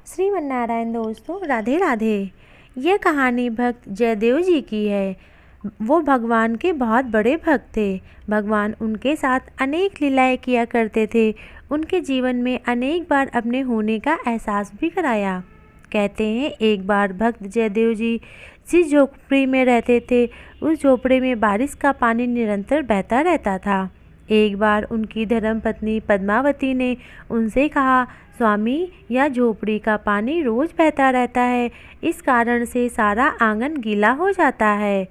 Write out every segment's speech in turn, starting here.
श्रीमन्नारायण दोस्तों, राधे राधे। यह कहानी भक्त जयदेव जी की है। वो भगवान के बहुत बड़े भक्त थे। भगवान उनके साथ अनेक लीलाएं किया करते थे। उनके जीवन में अनेक बार अपने होने का एहसास भी कराया। कहते हैं एक बार भक्त जयदेव जी जिस झोपड़ी में रहते थे, उस झोपड़ी में बारिश का पानी निरंतर बहता रहता था। एक बार उनकी धर्मपत्नी पद्मावती ने उनसे कहा, स्वामी, यह झोपड़ी का पानी रोज बहता रहता है। इस कारण से सारा आंगन गीला हो जाता है।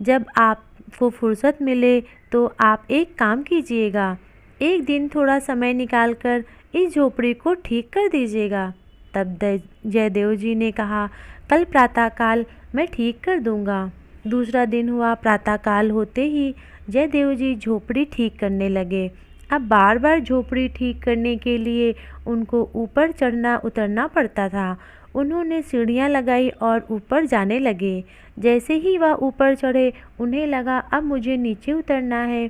जब आपको फुर्सत मिले तो आप एक काम कीजिएगा, एक दिन थोड़ा समय निकालकर इस झोपड़ी को ठीक कर दीजिएगा। तब जयदेव जी ने कहा, कल प्रातःकाल मैं ठीक कर दूंगा। दूसरा दिन हुआ। प्रातःकाल होते ही जयदेव जी झोपड़ी ठीक करने लगे। अब बार बार झोपड़ी ठीक करने के लिए उनको ऊपर चढ़ना उतरना पड़ता था। उन्होंने सीढ़ियाँ लगाई और ऊपर जाने लगे। जैसे ही वह ऊपर चढ़े, उन्हें लगा अब मुझे नीचे उतरना है।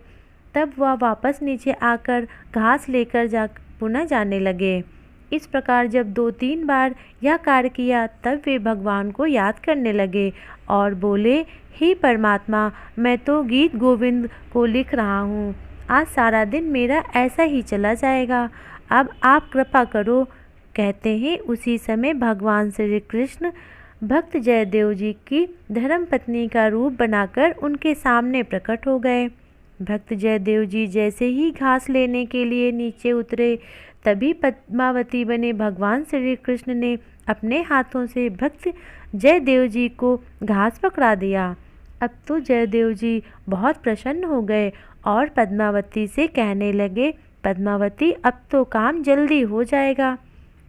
तब वह वापस नीचे आकर घास लेकर पुनः जाने लगे। इस प्रकार जब 2-3 बार यह कार्य किया, तब वे भगवान को याद करने लगे और बोले, हे परमात्मा, मैं तो गीत गोविंद को लिख रहा हूँ। आज सारा दिन मेरा ऐसा ही चला जाएगा। अब आप कृपा करो। कहते हैं उसी समय भगवान श्री कृष्ण भक्त जयदेव जी की धर्मपत्नी का रूप बनाकर उनके सामने प्रकट हो गए। भक्त जयदेव जी जैसे ही घास लेने के लिए नीचे उतरे, तभी पद्मावती बने भगवान श्री कृष्ण ने अपने हाथों से भक्त जयदेव जी को घास पकड़ा दिया। अब तो जयदेव जी बहुत प्रसन्न हो गए और पद्मावती से कहने लगे, पद्मावती, अब तो काम जल्दी हो जाएगा।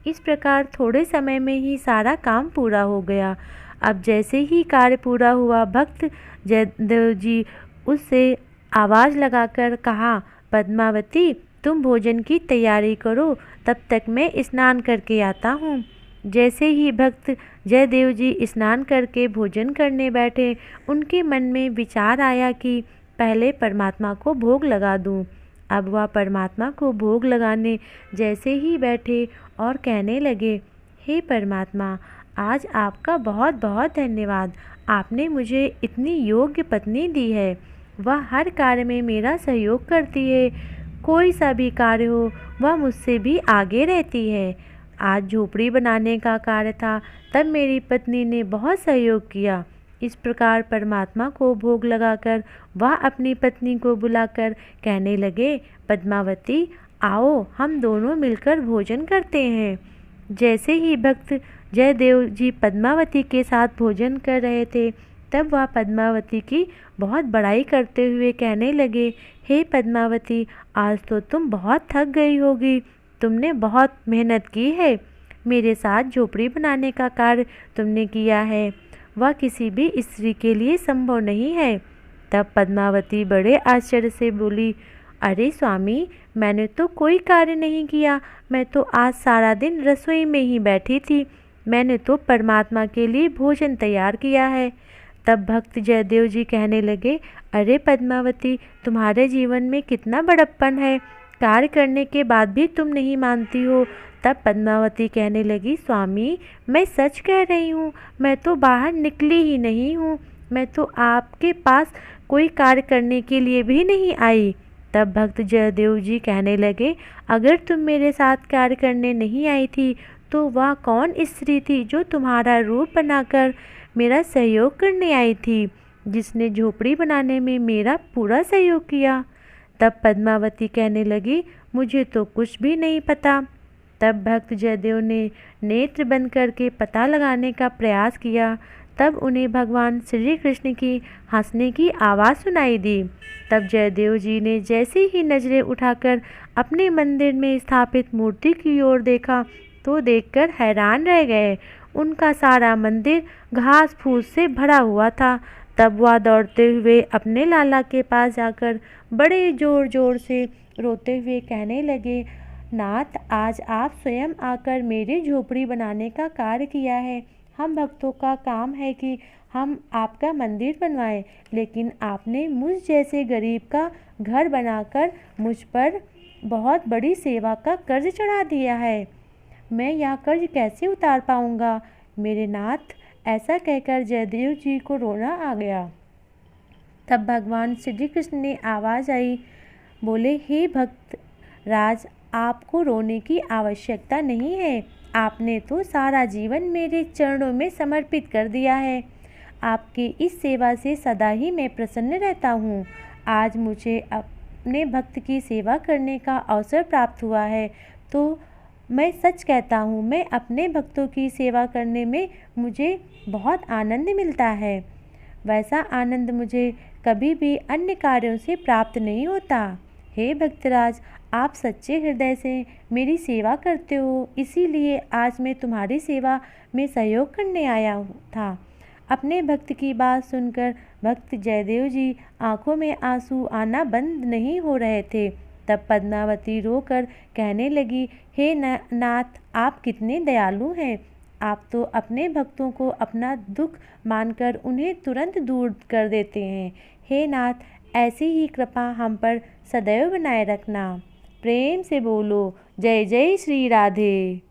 इस प्रकार थोड़े समय में ही सारा काम पूरा हो गया। अब जैसे ही कार्य पूरा हुआ, भक्त जयदेव जी उससे आवाज़ लगाकर कहा, पद्मावती, तुम भोजन की तैयारी करो, तब तक मैं स्नान करके आता हूँ। जैसे ही भक्त जयदेव जी स्नान करके भोजन करने बैठे, उनके मन में विचार आया कि पहले परमात्मा को भोग लगा दूं। अब वह परमात्मा को भोग लगाने जैसे ही बैठे और कहने लगे, हे परमात्मा, आज आपका बहुत बहुत धन्यवाद। आपने मुझे इतनी योग्य पत्नी दी है। वह हर कार्य में मेरा सहयोग करती है। कोई सा भी कार्य हो, वह मुझसे भी आगे रहती है। आज झोपड़ी बनाने का कार्य था, तब मेरी पत्नी ने बहुत सहयोग किया। इस प्रकार परमात्मा को भोग लगाकर वह अपनी पत्नी को बुलाकर कहने लगे, पद्मावती, आओ हम दोनों मिलकर भोजन करते हैं। जैसे ही भक्त जयदेव जी पद्मावती के साथ भोजन कर रहे थे, तब वह पद्मावती की बहुत बड़ाई करते हुए कहने लगे, हे पद्मावती, आज तो तुम बहुत थक गई होगी। तुमने बहुत मेहनत की है। मेरे साथ झोपड़ी बनाने का कार्य तुमने किया है, वह किसी भी स्त्री के लिए संभव नहीं है। तब पद्मावती बड़े आश्चर्य से बोली, अरे स्वामी, मैंने तो कोई कार्य नहीं किया। मैं तो आज सारा दिन रसोई में ही बैठी थी। मैंने तो परमात्मा के लिए भोजन तैयार किया है। तब भक्त जयदेव जी कहने लगे, अरे पद्मावती, तुम्हारे जीवन में कितना बड़प्पन है। कार्य करने के बाद भी तुम नहीं मानती हो। तब पद्मावती कहने लगी, स्वामी, मैं सच कह रही हूँ। मैं तो बाहर निकली ही नहीं हूँ। मैं तो आपके पास कोई कार्य करने के लिए भी नहीं आई। तब भक्त जयदेव जी कहने लगे, अगर तुम मेरे साथ कार्य करने नहीं आई थी, तो वह कौन स्त्री थी जो तुम्हारा रूप बनाकर मेरा सहयोग करने आई थी, जिसने झोपड़ी बनाने में मेरा पूरा सहयोग किया? तब पद्मावती कहने लगी, मुझे तो कुछ भी नहीं पता। तब भक्त जयदेव ने नेत्र बंद करके पता लगाने का प्रयास किया। तब उन्हें भगवान श्री कृष्ण की हंसने की आवाज़ सुनाई दी। तब जयदेव जी ने जैसे ही नज़रें उठाकर अपने मंदिर में स्थापित मूर्ति की ओर देखा, तो देखकर हैरान रह गए। उनका सारा मंदिर घास फूस से भरा हुआ था। तब वह दौड़ते हुए अपने लाला के पास जाकर बड़े जोर जोर से रोते हुए कहने लगे, नाथ, आज आप स्वयं आकर मेरी झोपड़ी बनाने का कार्य किया है। हम भक्तों का काम है कि हम आपका मंदिर बनवाएं, लेकिन आपने मुझ जैसे गरीब का घर बनाकर मुझ पर बहुत बड़ी सेवा का कर्ज चढ़ा दिया है। मैं यह कर्ज कैसे उतार पाऊँगा। मेरे नाथ, ऐसा कहकर जयदेव जी को रोना आ गया। तब भगवान श्री कृष्ण ने आवाज़ आई, बोले, हे भक्त राज, आपको रोने की आवश्यकता नहीं है। आपने तो सारा जीवन मेरे चरणों में समर्पित कर दिया है। आपकी इस सेवा से सदा ही मैं प्रसन्न रहता हूँ। आज मुझे अपने भक्त की सेवा करने का अवसर प्राप्त हुआ है, तो मैं सच कहता हूँ, मैं अपने भक्तों की सेवा करने में मुझे बहुत आनंद मिलता है। वैसा आनंद मुझे कभी भी अन्य कार्यों से प्राप्त नहीं होता। हे भक्तराज, आप सच्चे हृदय से मेरी सेवा करते हो, इसीलिए आज मैं तुम्हारी सेवा में सहयोग करने आया था। अपने भक्त की बात सुनकर भक्त जयदेव जी आंखों में आंसू आना बंद नहीं हो रहे थे। तब पद्मावती रोकर कहने लगी, हे नाथ, आप कितने दयालु हैं। आप तो अपने भक्तों को अपना दुख मानकर उन्हें तुरंत दूर कर देते हैं। हे नाथ, ऐसी ही कृपा हम पर सदैव बनाए रखना। प्रेम से बोलो, जय जय श्री राधे।